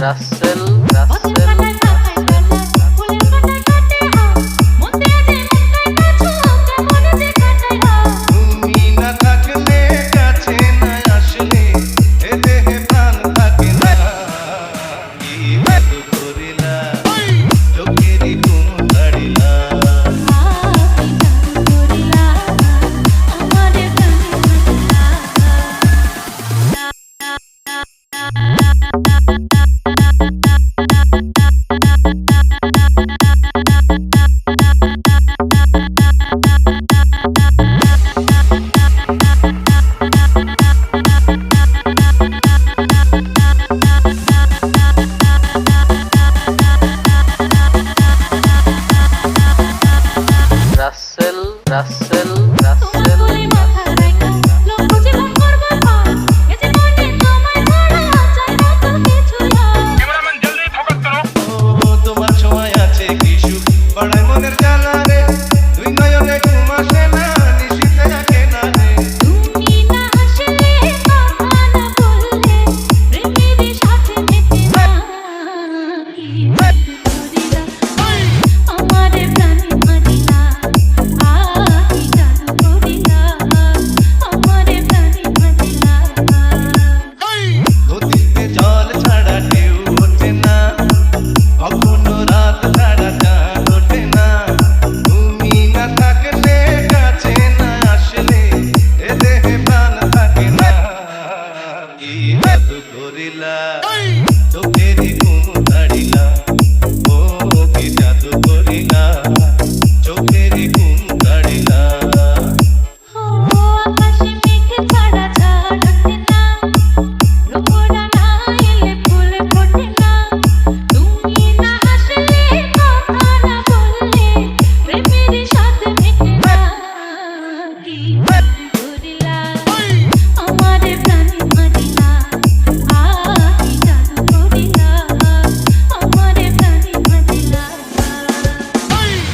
রাসেল রাসেল রাসেল রাসেল তোমার সময় আছে কিছু বড় মনের জ্বালা রে তুই নয়নে ঘুম আসে না নিশিতে থাকে না রে তুমি না আসলে কথা না বললে প্রেমের সাথে মেতে না আমার প্রাণ মারিলা আহি জাদু করিলা আমার প্রাণ মারিলা নদীতে জল ছাড়া ঢেউ ওঠে না কখনো রাত ছাড়া চাঁদ ওঠে না তুমি না থাকলে কাছে না আসলে এ দেহে প্রাণ থাকে না কি জাদু করিলা